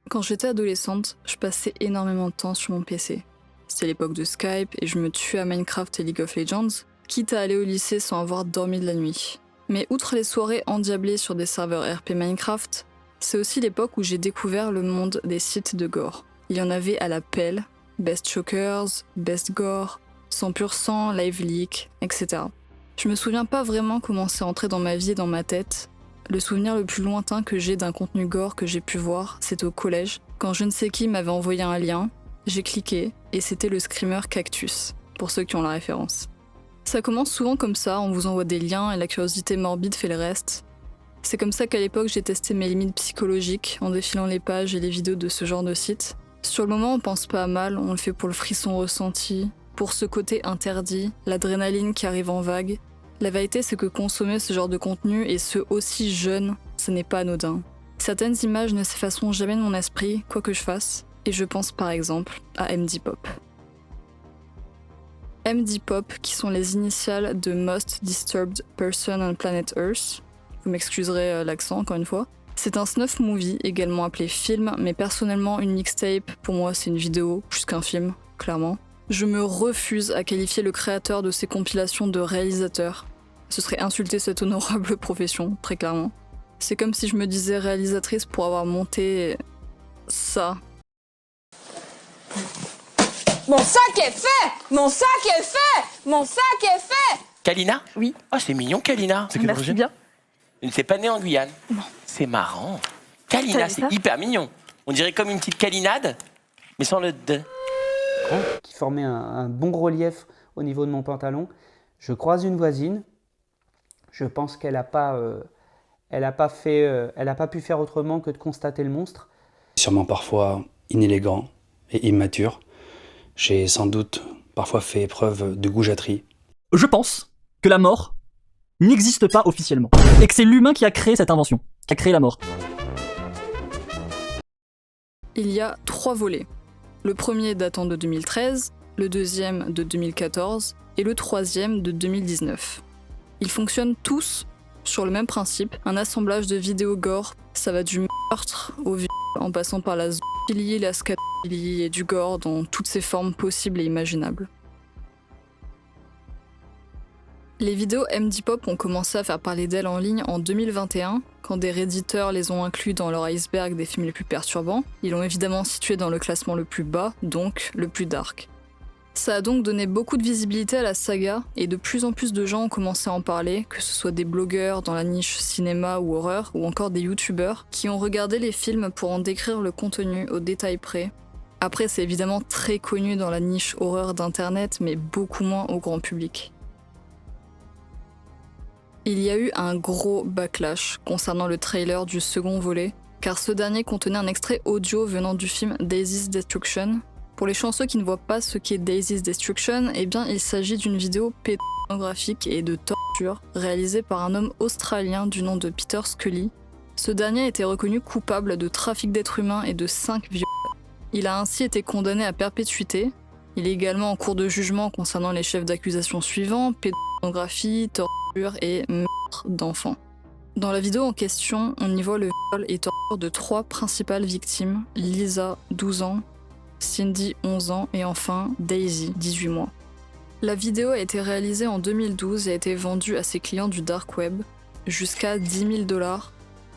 Quand j'étais adolescente, je passais énormément de temps sur mon PC. C'était l'époque de Skype et je me tuais à Minecraft et League of Legends, quitte à aller au lycée sans avoir dormi de la nuit. Mais outre les soirées endiablées sur des serveurs RP Minecraft, c'est aussi l'époque où j'ai découvert le monde des sites de gore. Il y en avait à la pelle, Best Chokers, Best Gore, 100%, Live Leak, etc. Je me souviens pas vraiment comment c'est entré dans ma vie et dans ma tête. Le souvenir le plus lointain que j'ai d'un contenu gore que j'ai pu voir, c'est au collège, quand je ne sais qui m'avait envoyé un lien, j'ai cliqué, et c'était le screamer Cactus, pour ceux qui ont la référence. Ça commence souvent comme ça, on vous envoie des liens et la curiosité morbide fait le reste. C'est comme ça qu'à l'époque j'ai testé mes limites psychologiques en défilant les pages et les vidéos de ce genre de site. Sur le moment on pense pas à mal, on le fait pour le frisson ressenti, pour ce côté interdit, l'adrénaline qui arrive en vague. La vérité, c'est que consommer ce genre de contenu, et ce aussi jeune, ce n'est pas anodin. Certaines images ne s'effaceront jamais de mon esprit, quoi que je fasse, et je pense par exemple à MD-Pop. MD-Pop, qui sont les initiales de Most Disturbed Person on Planet Earth, vous m'excuserez l'accent encore une fois, c'est un snuff movie, également appelé film, mais personnellement une mixtape, pour moi c'est une vidéo, plus qu'un film, clairement. Je me refuse à qualifier le créateur de ces compilations de réalisateur. Ce serait insulter cette honorable profession, très clairement. C'est comme si je me disais réalisatrice pour avoir monté ça. Mon sac est fait! Mon sac est fait! Mon sac est fait! Kalina? Oui. Oh, c'est mignon, Kalina. C'est quelle origine ? Bien. C'est pas né en Guyane? Non. C'est marrant. Kalina, c'est hyper mignon. On dirait comme une petite calinade, mais sans le de. Qui formait un bon relief au niveau de mon pantalon. Je croise une voisine. Je pense qu'elle n'a pas pu faire autrement que de constater le monstre. Sûrement parfois inélégant et immature. J'ai sans doute parfois fait preuve de goujaterie. Je pense que la mort n'existe pas officiellement. Et que c'est l'humain qui a créé cette invention, qui a créé la mort. Il y a 3 volets. Le premier datant de 2013, le deuxième de 2014 et le troisième de 2019. Ils fonctionnent tous sur le même principe, un assemblage de vidéos gore. Ça va du meurtre au viol, en passant par la zoophilie, la scatophilie et du gore dans toutes ses formes possibles et imaginables. Les vidéos MD-Pop ont commencé à faire parler d'elles en ligne en 2021, quand des redditeurs les ont inclus dans leur iceberg des films les plus perturbants. Ils l'ont évidemment situé dans le classement le plus bas, donc le plus dark. Ça a donc donné beaucoup de visibilité à la saga, et de plus en plus de gens ont commencé à en parler, que ce soit des blogueurs dans la niche cinéma ou horreur, ou encore des youtubeurs, qui ont regardé les films pour en décrire le contenu au détail près. Après, c'est évidemment très connu dans la niche horreur d'internet, mais beaucoup moins au grand public. Il y a eu un gros backlash concernant le trailer du second volet, car ce dernier contenait un extrait audio venant du film Daisy's Destruction. Pour les chanceux qui ne voient pas ce qu'est Daisy's Destruction, eh bien il s'agit d'une vidéo pédographique et de torture réalisée par un homme australien du nom de Peter Scully. Ce dernier a été reconnu coupable de trafic d'êtres humains et de 5 viols. Il a ainsi été condamné à perpétuité. Il est également en cours de jugement concernant les chefs d'accusation suivants, pédographie, torture et meurtre d'enfants. Dans la vidéo en question, on y voit le viol et torture de 3 principales victimes, Lisa, 12 ans, Cindy, 11 ans, et enfin Daisy, 18 mois. La vidéo a été réalisée en 2012 et a été vendue à ses clients du dark web, jusqu'à 10 000 $.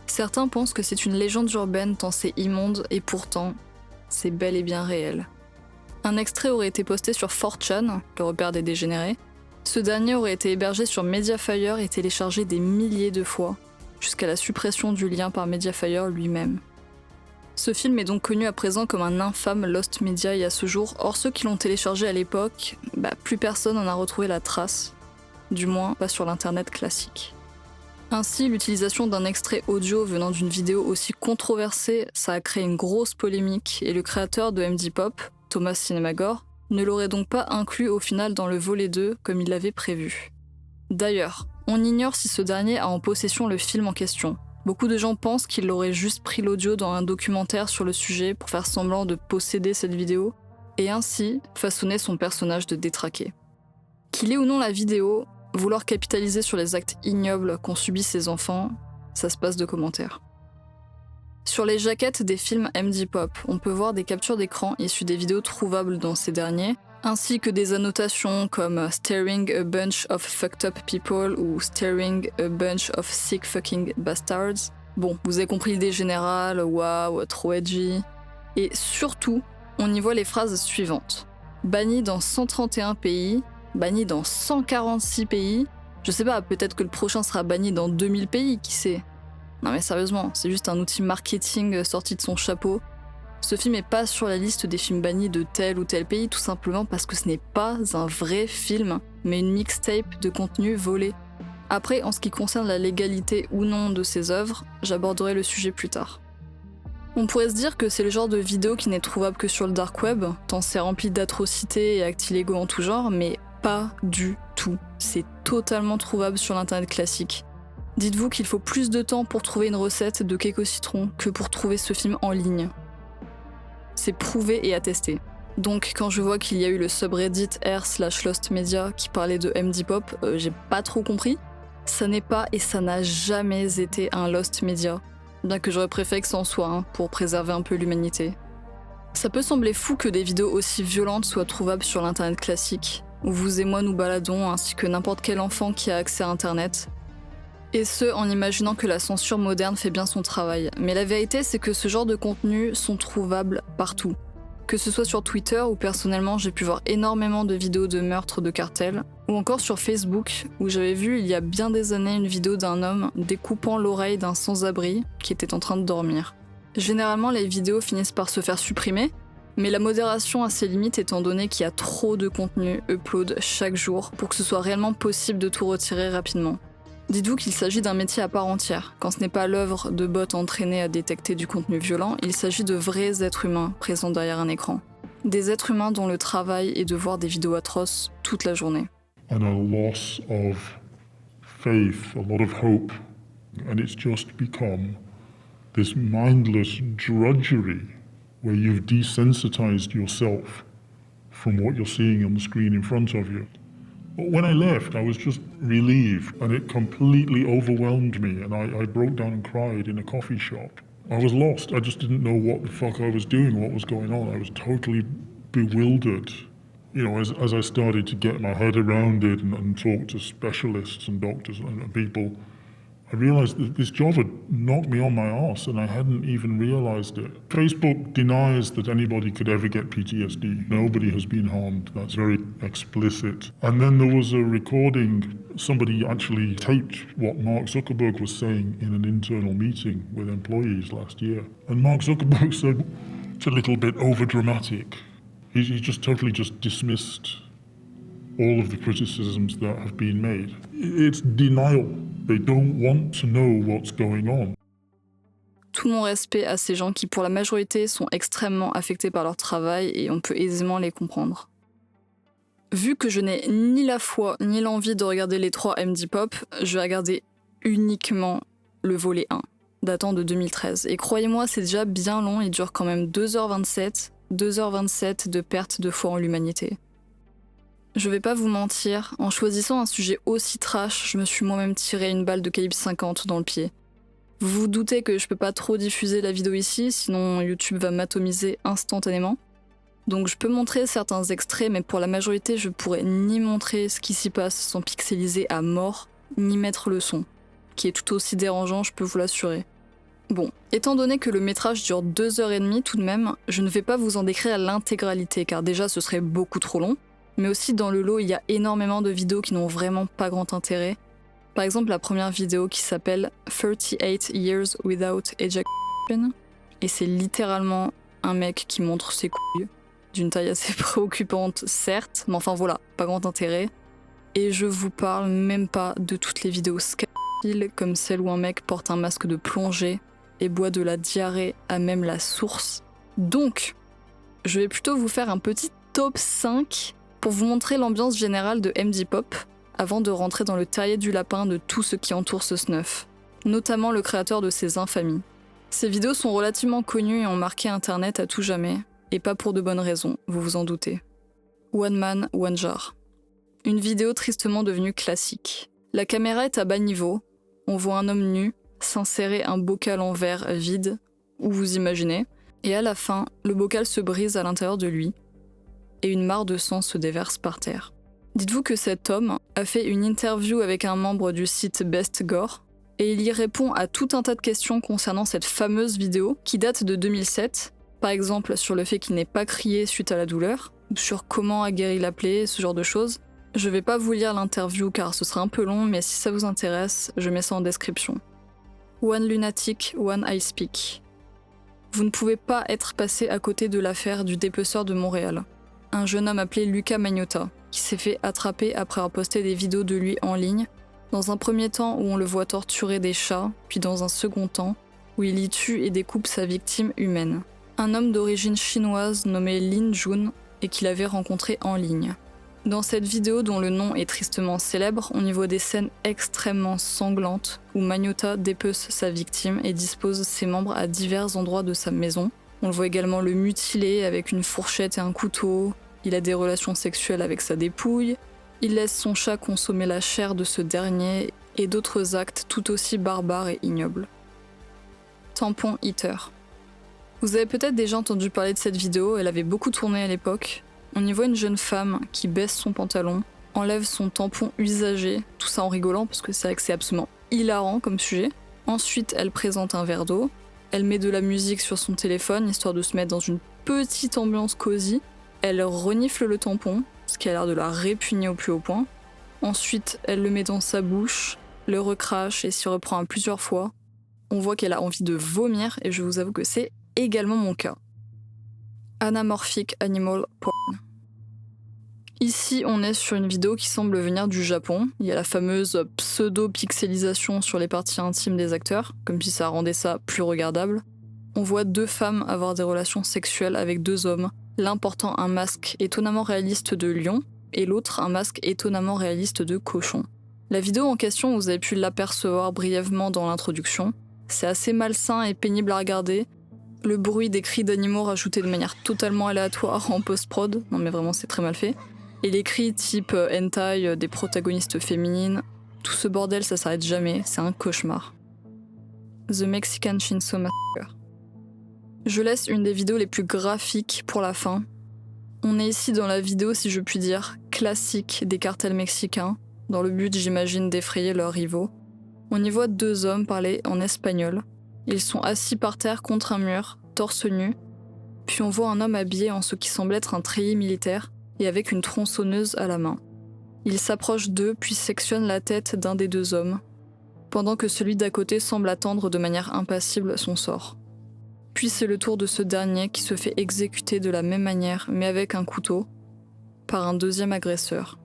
Certains pensent que c'est une légende urbaine tant c'est immonde, et pourtant, c'est bel et bien réel. Un extrait aurait été posté sur 4chan, le repère des dégénérés. Ce dernier aurait été hébergé sur Mediafire et téléchargé des milliers de fois, jusqu'à la suppression du lien par Mediafire lui-même. Ce film est donc connu à présent comme un infâme Lost Media et à ce jour, or ceux qui l'ont téléchargé à l'époque, plus personne n'en a retrouvé la trace, du moins pas sur l'internet classique. Ainsi, l'utilisation d'un extrait audio venant d'une vidéo aussi controversée, ça a créé une grosse polémique et le créateur de MD Pop, Thomas Cinemagore, ne l'aurait donc pas inclus au final dans le volet 2 comme il l'avait prévu. D'ailleurs, on ignore si ce dernier a en possession le film en question. Beaucoup de gens pensent qu'il aurait juste pris l'audio dans un documentaire sur le sujet pour faire semblant de posséder cette vidéo et ainsi façonner son personnage de détraqué. Qu'il ait ou non la vidéo, vouloir capitaliser sur les actes ignobles qu'ont subis ces enfants, ça se passe de commentaires. Sur les jaquettes des films MD Pop, on peut voir des captures d'écran issues des vidéos trouvables dans ces derniers, ainsi que des annotations comme « Staring a bunch of fucked up people » ou « Staring a bunch of sick fucking bastards ». Bon, vous avez compris l'idée générale, waouh, trop edgy. Et surtout, on y voit les phrases suivantes. Banni dans 131 pays, banni dans 146 pays. Je sais pas, peut-être que le prochain sera banni dans 2000 pays, qui sait. Non mais sérieusement, c'est juste un outil marketing sorti de son chapeau. Ce film est pas sur la liste des films bannis de tel ou tel pays, tout simplement parce que ce n'est pas un vrai film, mais une mixtape de contenu volé. Après, en ce qui concerne la légalité ou non de ces œuvres, j'aborderai le sujet plus tard. On pourrait se dire que c'est le genre de vidéo qui n'est trouvable que sur le dark web, tant c'est rempli d'atrocités et actes illégaux en tout genre, mais pas du tout. C'est totalement trouvable sur l'internet classique. Dites-vous qu'il faut plus de temps pour trouver une recette de cake au citron que pour trouver ce film en ligne. C'est prouvé et attesté. Donc quand je vois qu'il y a eu le subreddit r/lostmedia qui parlait de MD Pop, j'ai pas trop compris. Ça n'est pas et ça n'a jamais été un lost media. Bien que j'aurais préféré que ça en soit, pour préserver un peu l'humanité. Ça peut sembler fou que des vidéos aussi violentes soient trouvables sur l'internet classique, où vous et moi nous baladons, ainsi que n'importe quel enfant qui a accès à internet. Et ce, en imaginant que la censure moderne fait bien son travail. Mais la vérité, c'est que ce genre de contenus sont trouvables partout. Que ce soit sur Twitter, où personnellement j'ai pu voir énormément de vidéos de meurtres de cartels, ou encore sur Facebook, où j'avais vu il y a bien des années une vidéo d'un homme découpant l'oreille d'un sans-abri qui était en train de dormir. Généralement, les vidéos finissent par se faire supprimer, mais la modération a ses limites étant donné qu'il y a trop de contenu upload chaque jour pour que ce soit réellement possible de tout retirer rapidement. Dites-vous qu'il s'agit d'un métier à part entière. Quand ce n'est pas l'œuvre de bots entraînés à détecter du contenu violent, il s'agit de vrais êtres humains présents derrière un écran. Des êtres humains dont le travail est de voir des vidéos atroces toute la journée. And a loss of faith, a lot of hope, and it's just become this mindless drudgery where you've desensitized yourself from what you're seeing on the screen in front of you. When I left, I was just relieved, and it completely overwhelmed me, and I broke down and cried in a coffee shop. I was lost. I just didn't know what the fuck I was doing, what was going on. I was totally bewildered. You know, as I started to get my head around it and talk to specialists and doctors and people, I realized that this job had knocked me on my arse and I hadn't even realized it. Facebook denies that anybody could ever get PTSD. Nobody has been harmed. That's very explicit. And then there was a recording. Somebody actually taped what Mark Zuckerberg was saying in an internal meeting with employees last year. And Mark Zuckerberg said, it's a little bit overdramatic. He just totally just dismissed all of the criticisms that have been made. It's denial. They don't want to know what's going on. Tout mon respect à ces gens qui, pour la majorité, sont extrêmement affectés par leur travail et on peut aisément les comprendre. Vu que je n'ai ni la foi ni l'envie de regarder les 3 MD Pop, je vais regarder uniquement le volet 1, datant de 2013. Et croyez-moi, c'est déjà bien long, il dure quand même 2h27 de perte de foi en l'humanité. Je vais pas vous mentir, en choisissant un sujet aussi trash, je me suis moi-même tiré une balle de calibre 50 dans le pied. Vous vous doutez que je peux pas trop diffuser la vidéo ici, sinon YouTube va m'atomiser instantanément. Donc je peux montrer certains extraits, mais pour la majorité, je pourrais ni montrer ce qui s'y passe sans pixeliser à mort, ni mettre le son, qui est tout aussi dérangeant, je peux vous l'assurer. Bon, étant donné que le métrage dure 2h30 tout de même, je ne vais pas vous en décrire l'intégralité, car déjà ce serait beaucoup trop long. Mais aussi dans le lot, il y a énormément de vidéos qui n'ont vraiment pas grand intérêt. Par exemple, la première vidéo qui s'appelle 38 Years Without Ejaculation. Et c'est littéralement un mec qui montre ses couilles, d'une taille assez préoccupante, certes, mais enfin voilà, pas grand intérêt. Et je vous parle même pas de toutes les vidéos pile comme celle où un mec porte un masque de plongée et boit de la diarrhée à même la source. Donc, je vais plutôt vous faire un petit top 5 pour vous montrer l'ambiance générale de MD Pop avant de rentrer dans le terrier du lapin de tout ce qui entoure ce snuff, notamment le créateur de ces infamies. Ces vidéos sont relativement connues et ont marqué Internet à tout jamais, et pas pour de bonnes raisons, vous vous en doutez. One Man, One Jar. Une vidéo tristement devenue classique. La caméra est à bas niveau, on voit un homme nu s'insérer un bocal en verre vide, où vous imaginez, et à la fin, le bocal se brise à l'intérieur de lui, et une mare de sang se déverse par terre. Dites-vous que cet homme a fait une interview avec un membre du site Best Gore, et il y répond à tout un tas de questions concernant cette fameuse vidéo qui date de 2007, par exemple sur le fait qu'il n'ait pas crié suite à la douleur, ou sur comment a guéri la plaie, ce genre de choses. Je vais pas vous lire l'interview car ce serait un peu long, mais si ça vous intéresse, je mets ça en description. One Lunatic, One I Speak. Vous ne pouvez pas être passé à côté de l'affaire du dépeceur de Montréal. Un jeune homme appelé Luca Magnotta, qui s'est fait attraper après avoir posté des vidéos de lui en ligne, dans un premier temps où on le voit torturer des chats, puis dans un second temps où il y tue et découpe sa victime humaine. Un homme d'origine chinoise nommé Lin Jun et qu'il avait rencontré en ligne. Dans cette vidéo dont le nom est tristement célèbre, on y voit des scènes extrêmement sanglantes où Magnotta dépece sa victime et dispose ses membres à divers endroits de sa maison. On le voit également le mutiler avec une fourchette et un couteau, il a des relations sexuelles avec sa dépouille, il laisse son chat consommer la chair de ce dernier et d'autres actes tout aussi barbares et ignobles. Tampon Eater. Vous avez peut-être déjà entendu parler de cette vidéo, elle avait beaucoup tourné à l'époque. On y voit une jeune femme qui baisse son pantalon, enlève son tampon usagé, tout ça en rigolant parce que c'est vrai que c'est absolument hilarant comme sujet. Ensuite, elle présente un verre d'eau, elle met de la musique sur son téléphone histoire de se mettre dans une petite ambiance cosy. Elle renifle le tampon, ce qui a l'air de la répugner au plus haut point. Ensuite, elle le met dans sa bouche, le recrache et s'y reprend à plusieurs fois. On voit qu'elle a envie de vomir et je vous avoue que c'est également mon cas. Anamorphic Animal Porn. Ici, on est sur une vidéo qui semble venir du Japon. Il y a la fameuse pseudo-pixelisation sur les parties intimes des acteurs, comme si ça rendait ça plus regardable. On voit deux femmes avoir des relations sexuelles avec deux hommes, l'un portant un masque étonnamment réaliste de lion, et l'autre un masque étonnamment réaliste de cochon. La vidéo en question, vous avez pu l'apercevoir brièvement dans l'introduction. C'est assez malsain et pénible à regarder. Le bruit des cris d'animaux rajoutés de manière totalement aléatoire en post-prod, non mais vraiment c'est très mal fait. Et les cris type hentai des protagonistes féminines, tout ce bordel ça s'arrête jamais, c'est un cauchemar. The Mexican Chainsaw Massacre. Je laisse une des vidéos les plus graphiques pour la fin. On est ici dans la vidéo, si je puis dire, classique des cartels mexicains, dans le but j'imagine d'effrayer leurs rivaux. On y voit deux hommes parler en espagnol. Ils sont assis par terre contre un mur, torse nu, puis on voit un homme habillé en ce qui semble être un treillis militaire et avec une tronçonneuse à la main. Il s'approche d'eux puis sectionne la tête d'un des deux hommes, pendant que celui d'à côté semble attendre de manière impassible son sort. Puis c'est le tour de ce dernier qui se fait exécuter de la même manière, mais avec un couteau, par un deuxième agresseur.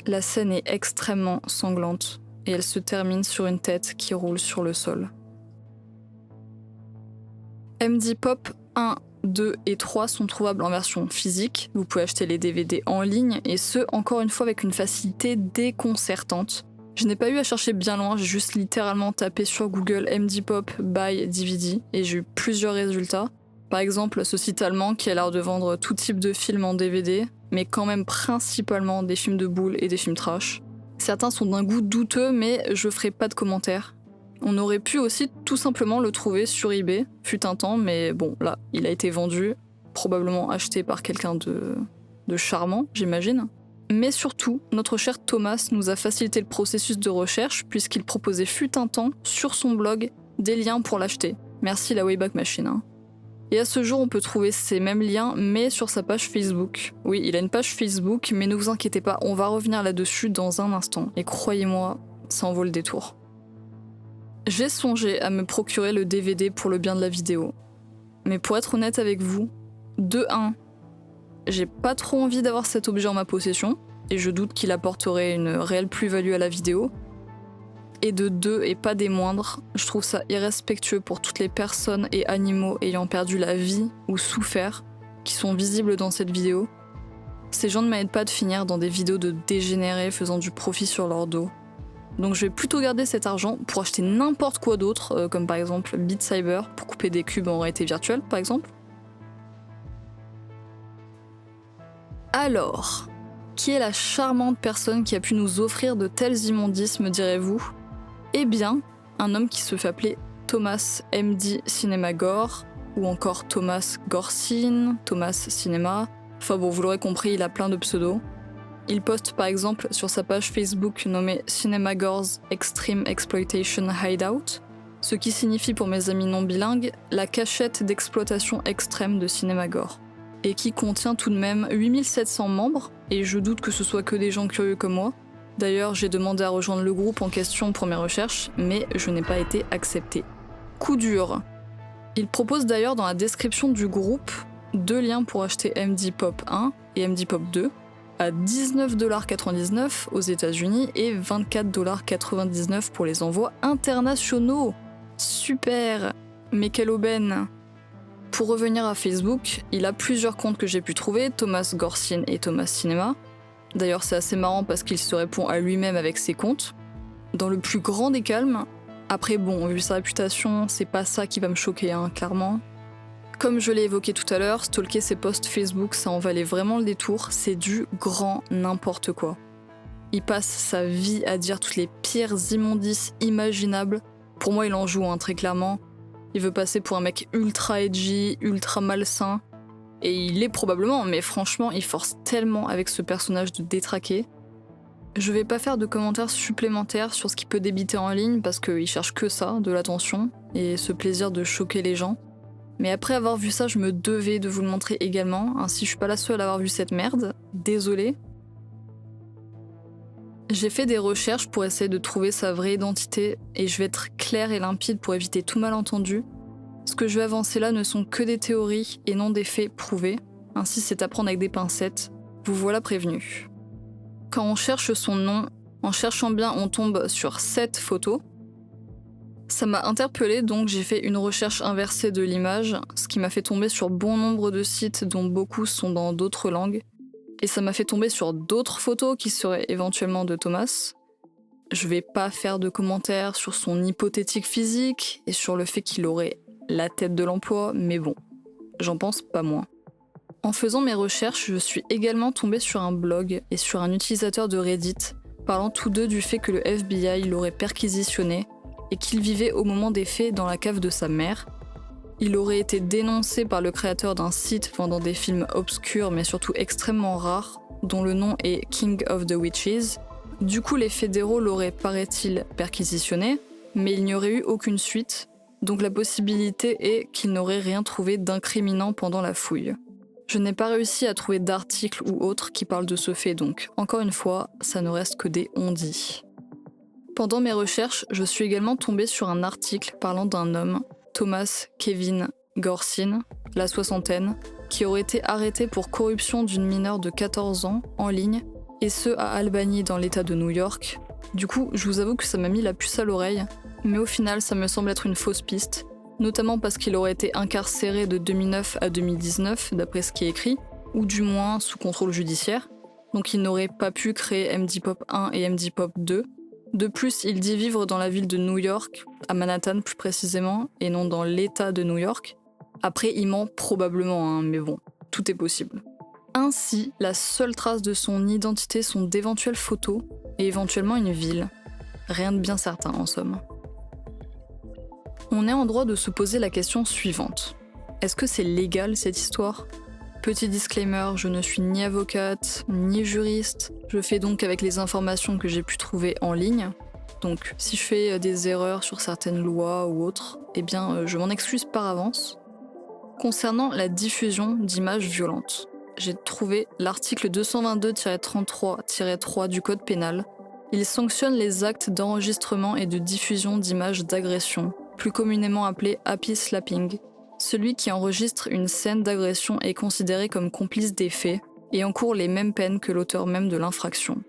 La scène est extrêmement sanglante et elle se termine sur une tête qui roule sur le sol. MD Pop 1, 2 et 3 sont trouvables en version physique. Vous pouvez acheter les DVD en ligne et ce, encore une fois, avec une facilité déconcertante. Je n'ai pas eu à chercher bien loin, j'ai juste littéralement tapé sur Google MD Pop buy DVD et j'ai eu plusieurs résultats. Par exemple, ce site allemand qui a l'air de vendre tout type de films en DVD, mais quand même principalement des films de boules et des films trash. Certains sont d'un goût douteux, mais je ferai pas de commentaires. On aurait pu aussi tout simplement le trouver sur eBay, fut un temps, mais bon, là, il a été vendu, probablement acheté par quelqu'un de charmant, j'imagine. Mais surtout, notre cher Thomas nous a facilité le processus de recherche puisqu'il proposait fut un temps, sur son blog, des liens pour l'acheter. Merci la Wayback Machine. Hein. Et à ce jour, on peut trouver ces mêmes liens, mais sur sa page Facebook. Oui, il a une page Facebook, mais ne vous inquiétez pas, on va revenir là-dessus dans un instant. Et croyez-moi, ça en vaut le détour. J'ai songé à me procurer le DVD pour le bien de la vidéo. Mais pour être honnête avec vous, de 1, j'ai pas trop envie d'avoir cet objet en ma possession, et je doute qu'il apporterait une réelle plus-value à la vidéo. Et de 2, et pas des moindres, je trouve ça irrespectueux pour toutes les personnes et animaux ayant perdu la vie ou souffert, qui sont visibles dans cette vidéo. Ces gens ne méritent pas de finir dans des vidéos de dégénérés faisant du profit sur leur dos. Donc je vais plutôt garder cet argent pour acheter n'importe quoi d'autre, comme par exemple Beat Saber pour couper des cubes en réalité virtuelle par exemple. Alors, qui est la charmante personne qui a pu nous offrir de tels immondices, me direz-vous ? Eh bien, un homme qui se fait appeler Thomas MD Cinema Gore, ou encore Thomas Gorcine, Thomas Cinema. Enfin bon, vous l'aurez compris, il a plein de pseudos. Il poste par exemple sur sa page Facebook nommée Cinema Gore's Extreme Exploitation Hideout, ce qui signifie pour mes amis non bilingues la cachette d'exploitation extrême de Cinema Gore, et qui contient tout de même 8700 membres, et je doute que ce soit que des gens curieux comme moi. D'ailleurs, j'ai demandé à rejoindre le groupe en question pour mes recherches, mais je n'ai pas été accepté. Coup dur. Il propose d'ailleurs dans la description du groupe 2 liens pour acheter MD Pop 1 et MD Pop 2 à 19,99$ aux États-Unis et 24,99$ pour les envois internationaux. Super! Mais quelle aubaine! Pour revenir à Facebook, il a plusieurs comptes que j'ai pu trouver, Thomas Gorcine et Thomas Cinema. D'ailleurs, c'est assez marrant parce qu'il se répond à lui-même avec ses comptes. Dans le plus grand des calmes. Après bon, vu sa réputation, c'est pas ça qui va me choquer, hein, clairement. Comme je l'ai évoqué tout à l'heure, stalker ses posts Facebook, ça en valait vraiment le détour, c'est du grand n'importe quoi. Il passe sa vie à dire toutes les pires immondices imaginables. Pour moi, il en joue, hein, très clairement. Il veut passer pour un mec ultra edgy, ultra malsain. Et il est probablement, mais franchement, il force tellement avec ce personnage de détraquer. Je vais pas faire de commentaires supplémentaires sur ce qu'il peut débiter en ligne parce qu'il cherche que ça, de l'attention, et ce plaisir de choquer les gens. Mais après avoir vu ça, je me devais de vous le montrer également, ainsi je suis pas la seule à avoir vu cette merde, désolée. J'ai fait des recherches pour essayer de trouver sa vraie identité, et je vais être claire et limpide pour éviter tout malentendu. Ce que je vais avancer là ne sont que des théories et non des faits prouvés, ainsi c'est à prendre avec des pincettes, vous voilà prévenu. Quand on cherche son nom, en cherchant bien on tombe sur 7 photos. Ça m'a interpellée donc j'ai fait une recherche inversée de l'image, ce qui m'a fait tomber sur bon nombre de sites dont beaucoup sont dans d'autres langues, et ça m'a fait tomber sur d'autres photos qui seraient éventuellement de Thomas. Je vais pas faire de commentaires sur son hypothétique physique et sur le fait qu'il aurait la tête de l'emploi, mais bon, j'en pense pas moins. En faisant mes recherches, je suis également tombée sur un blog et sur un utilisateur de Reddit, parlant tous deux du fait que le FBI l'aurait perquisitionné et qu'il vivait au moment des faits dans la cave de sa mère. Il aurait été dénoncé par le créateur d'un site vendant des films obscurs mais surtout extrêmement rares, dont le nom est King of the Witches. Du coup, les fédéraux l'auraient, paraît-il, perquisitionné, mais il n'y aurait eu aucune suite. Donc la possibilité est qu'il n'aurait rien trouvé d'incriminant pendant la fouille. Je n'ai pas réussi à trouver d'articles ou autres qui parlent de ce fait, donc encore une fois, ça ne reste que des on-dit. Pendant mes recherches, je suis également tombée sur un article parlant d'un homme, Thomas Kevin Gorcine, la soixantaine, qui aurait été arrêté pour corruption d'une mineure de 14 ans en ligne, et ce à Albany dans l'état de New York. Du coup, je vous avoue que ça m'a mis la puce à l'oreille, mais au final, ça me semble être une fausse piste, notamment parce qu'il aurait été incarcéré de 2009 à 2019, d'après ce qui est écrit, ou du moins sous contrôle judiciaire, donc il n'aurait pas pu créer MD Pop 1 et MD Pop 2. De plus, il dit vivre dans la ville de New York, à Manhattan plus précisément, et non dans l'état de New York. Après, il ment probablement, hein, mais bon, tout est possible. Ainsi, la seule trace de son identité sont d'éventuelles photos, et éventuellement une ville. Rien de bien certain en somme. On est en droit de se poser la question suivante. Est-ce que c'est légal cette histoire ? Petit disclaimer, je ne suis ni avocate, ni juriste. Je fais donc avec les informations que j'ai pu trouver en ligne. Donc si je fais des erreurs sur certaines lois ou autres, eh bien je m'en excuse par avance. Concernant la diffusion d'images violentes, j'ai trouvé l'article 222-33-3 du Code pénal. Il sanctionne les actes d'enregistrement et de diffusion d'images d'agression, plus communément appelés happy slapping. Celui qui enregistre une scène d'agression est considéré comme complice des faits et encourt les mêmes peines que l'auteur même de l'infraction.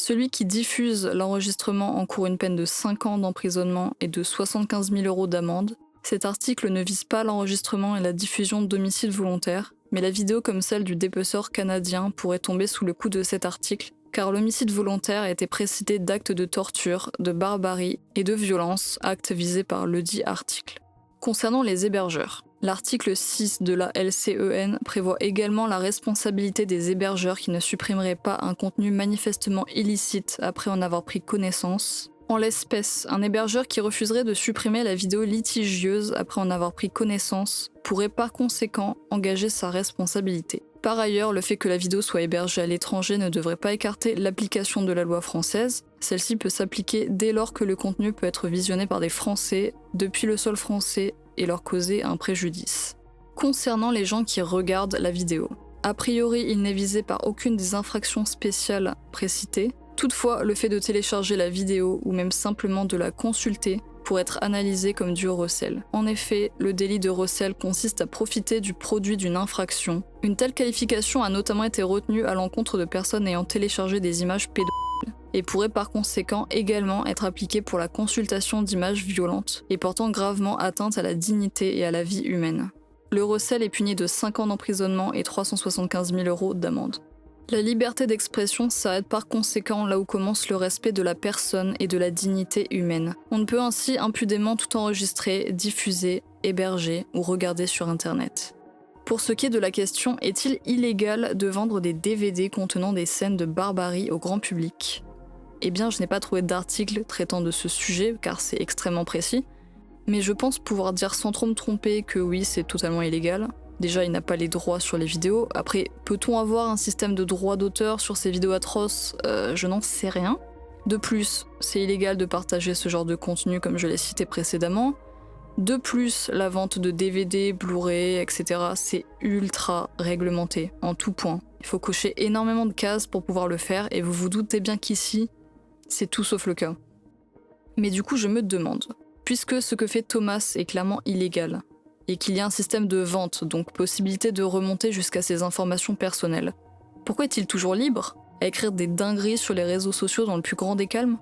Celui qui diffuse l'enregistrement encourt une peine de 5 ans d'emprisonnement et de 75 000 € d'amende. Cet article ne vise pas l'enregistrement et la diffusion d'homicides volontaires, mais la vidéo comme celle du dépeceur canadien pourrait tomber sous le coup de cet article, car l'homicide volontaire a été précédé d'actes de torture, de barbarie et de violence, actes visés par ledit article. Concernant les hébergeurs, l'article 6 de la LCEN prévoit également la responsabilité des hébergeurs qui ne supprimeraient pas un contenu manifestement illicite après en avoir pris connaissance. En l'espèce, un hébergeur qui refuserait de supprimer la vidéo litigieuse après en avoir pris connaissance pourrait par conséquent engager sa responsabilité. Par ailleurs, le fait que la vidéo soit hébergée à l'étranger ne devrait pas écarter l'application de la loi française. Celle-ci peut s'appliquer dès lors que le contenu peut être visionné par des Français depuis le sol français et leur causer un préjudice. Concernant les gens qui regardent la vidéo, a priori, il n'est visé par aucune des infractions spéciales précitées. Toutefois, le fait de télécharger la vidéo ou même simplement de la consulter pourrait être analysé comme du recel. En effet, le délit de recel consiste à profiter du produit d'une infraction. Une telle qualification a notamment été retenue à l'encontre de personnes ayant téléchargé des images pédophiles et pourrait par conséquent également être appliquée pour la consultation d'images violentes et portant gravement atteinte à la dignité et à la vie humaine. Le recel est puni de 5 ans d'emprisonnement et 375 000 € d'amende. La liberté d'expression s'arrête par conséquent là où commence le respect de la personne et de la dignité humaine. On ne peut ainsi impudemment tout enregistrer, diffuser, héberger ou regarder sur Internet. Pour ce qui est de la question, est-il illégal de vendre des DVD contenant des scènes de barbarie au grand public ? Eh bien, je n'ai pas trouvé d'article traitant de ce sujet car c'est extrêmement précis, mais je pense pouvoir dire sans trop me tromper que oui, c'est totalement illégal. Déjà, il n'a pas les droits sur les vidéos. Après, peut-on avoir un système de droit d'auteur sur ces vidéos atroces ? Je n'en sais rien. De plus, c'est illégal de partager ce genre de contenu comme je l'ai cité précédemment. De plus, la vente de DVD, Blu-ray, etc., c'est ultra réglementé, en tout point. Il faut cocher énormément de cases pour pouvoir le faire, et vous vous doutez bien qu'ici, c'est tout sauf le cas. Mais du coup, je me demande, puisque ce que fait Thomas est clairement illégal, et qu'il y a un système de vente, donc possibilité de remonter jusqu'à ses informations personnelles. Pourquoi est-il toujours libre à écrire des dingueries sur les réseaux sociaux dans le plus grand des calmes ?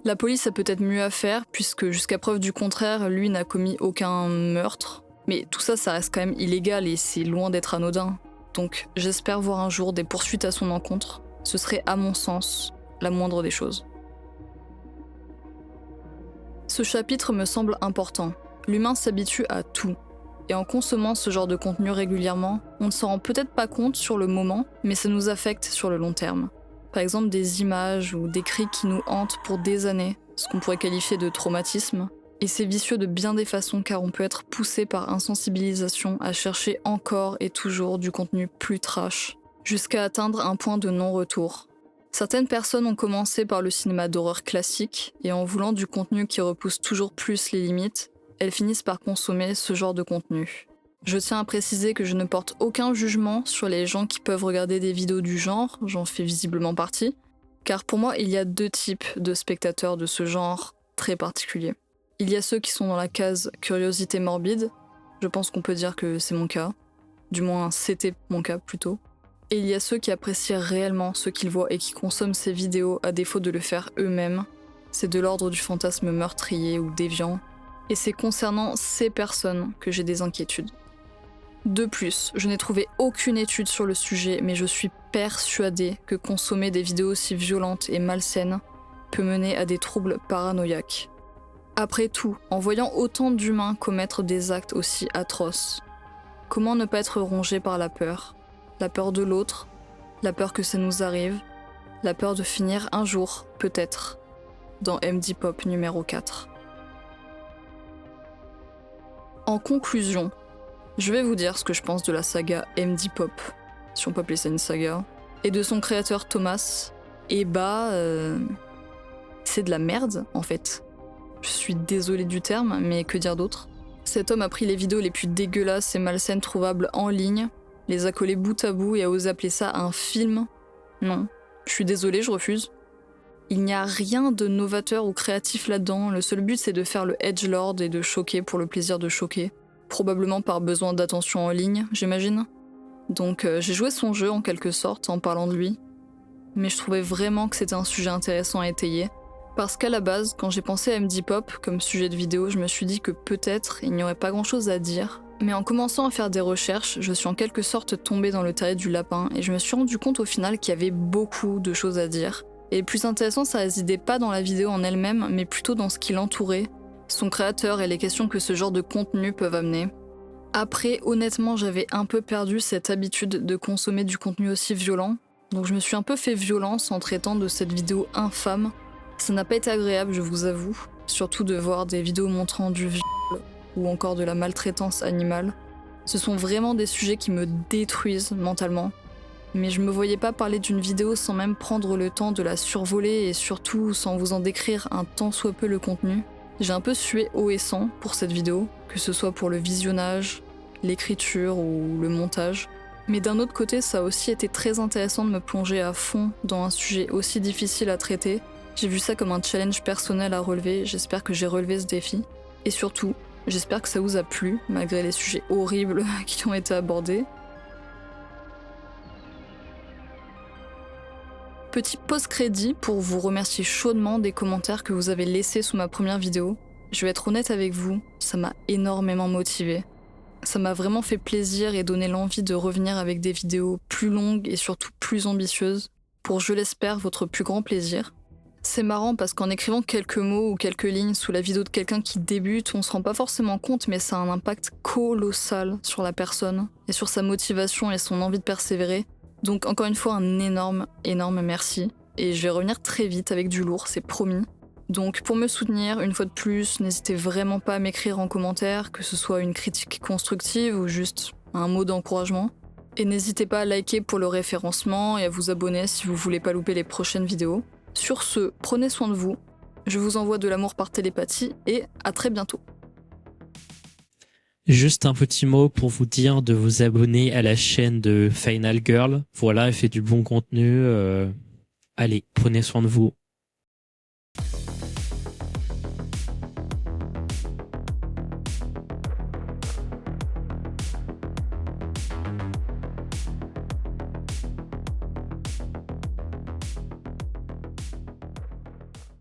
La police a peut-être mieux à faire, puisque jusqu'à preuve du contraire, lui n'a commis aucun meurtre. Mais tout ça, ça reste quand même illégal et c'est loin d'être anodin. Donc j'espère voir un jour des poursuites à son encontre. Ce serait, à mon sens, la moindre des choses. Ce chapitre me semble important. L'humain s'habitue à tout. Et en consommant ce genre de contenu régulièrement, on ne s'en rend peut-être pas compte sur le moment, mais ça nous affecte sur le long terme. Par exemple des images ou des cris qui nous hantent pour des années, ce qu'on pourrait qualifier de traumatisme. Et c'est vicieux de bien des façons car on peut être poussé par insensibilisation à chercher encore et toujours du contenu plus trash, jusqu'à atteindre un point de non-retour. Certaines personnes ont commencé par le cinéma d'horreur classique, et en voulant du contenu qui repousse toujours plus les limites, elles finissent par consommer ce genre de contenu. Je tiens à préciser que je ne porte aucun jugement sur les gens qui peuvent regarder des vidéos du genre, j'en fais visiblement partie, car pour moi il y a deux types de spectateurs de ce genre très particulier. Il y a ceux qui sont dans la case curiosité morbide, je pense qu'on peut dire que c'est mon cas, du moins c'était mon cas plutôt. Et il y a ceux qui apprécient réellement ce qu'ils voient et qui consomment ces vidéos à défaut de le faire eux-mêmes. C'est de l'ordre du fantasme meurtrier ou déviant. Et c'est concernant ces personnes que j'ai des inquiétudes. De plus, je n'ai trouvé aucune étude sur le sujet, mais je suis persuadée que consommer des vidéos aussi violentes et malsaines peut mener à des troubles paranoïaques. Après tout, en voyant autant d'humains commettre des actes aussi atroces, comment ne pas être rongé par la peur de l'autre, la peur que ça nous arrive, la peur de finir un jour, peut-être, dans MD Pop numéro 4. En conclusion, je vais vous dire ce que je pense de la saga MD Pop, si on peut appeler ça une saga, et de son créateur Thomas. Et c'est de la merde en fait. Je suis désolée du terme, mais que dire d'autre ? Cet homme a pris les vidéos les plus dégueulasses et malsaines trouvables en ligne, les a collées bout à bout et a osé appeler ça un film. Non, je suis désolée, je refuse. Il n'y a rien de novateur ou créatif là-dedans, le seul but c'est de faire le edgelord et de choquer pour le plaisir de choquer. Probablement par besoin d'attention en ligne, j'imagine. Donc j'ai joué son jeu en quelque sorte en parlant de lui. mais je trouvais vraiment que c'était un sujet intéressant à étayer. Parce qu'à la base, quand j'ai pensé à MD Pop comme sujet de vidéo, je me suis dit que peut-être il n'y aurait pas grand-chose à dire. Mais en commençant à faire des recherches, je suis en quelque sorte tombée dans le terrier du lapin et je me suis rendu compte au final qu'il y avait beaucoup de choses à dire. Et le plus intéressant, ça résidait pas dans la vidéo en elle-même, mais plutôt dans ce qui l'entourait, son créateur et les questions que ce genre de contenu peuvent amener. Après, honnêtement, j'avais un peu perdu cette habitude de consommer du contenu aussi violent, donc je me suis un peu fait violence en traitant de cette vidéo infâme. Ça n'a pas été agréable, je vous avoue, surtout de voir des vidéos montrant du viol ou encore de la maltraitance animale. Ce sont vraiment des sujets qui me détruisent mentalement. Mais je me voyais pas parler d'une vidéo sans même prendre le temps de la survoler et surtout sans vous en décrire un tant soit peu le contenu. J'ai un peu sué haut et sang pour cette vidéo, que ce soit pour le visionnage, l'écriture ou le montage. Mais d'un autre côté, ça a aussi été très intéressant de me plonger à fond dans un sujet aussi difficile à traiter. J'ai vu ça comme un challenge personnel à relever, j'espère que j'ai relevé ce défi. Et surtout, j'espère que ça vous a plu, malgré les sujets horribles qui ont été abordés. Petit post-crédit pour vous remercier chaudement des commentaires que vous avez laissés sous ma première vidéo. Je vais être honnête avec vous, ça m'a énormément motivée. Ça m'a vraiment fait plaisir et donné l'envie de revenir avec des vidéos plus longues et surtout plus ambitieuses, pour, je l'espère, votre plus grand plaisir. C'est marrant parce qu'en écrivant quelques mots ou quelques lignes sous la vidéo de quelqu'un qui débute, on se rend pas forcément compte, mais ça a un impact colossal sur la personne et sur sa motivation et son envie de persévérer. Donc encore une fois, un énorme merci. Et je vais revenir très vite avec du lourd, c'est promis. Donc pour me soutenir, une fois de plus, n'hésitez vraiment pas à m'écrire en commentaire, que ce soit une critique constructive ou juste un mot d'encouragement. Et n'hésitez pas à liker pour le référencement et à vous abonner si vous voulez pas louper les prochaines vidéos. Sur ce, prenez soin de vous, je vous envoie de l'amour par télépathie et à très bientôt. Juste un petit mot pour vous dire de vous abonner à la chaîne de Final Girl. Voilà, elle fait du bon contenu. Allez, prenez soin de vous.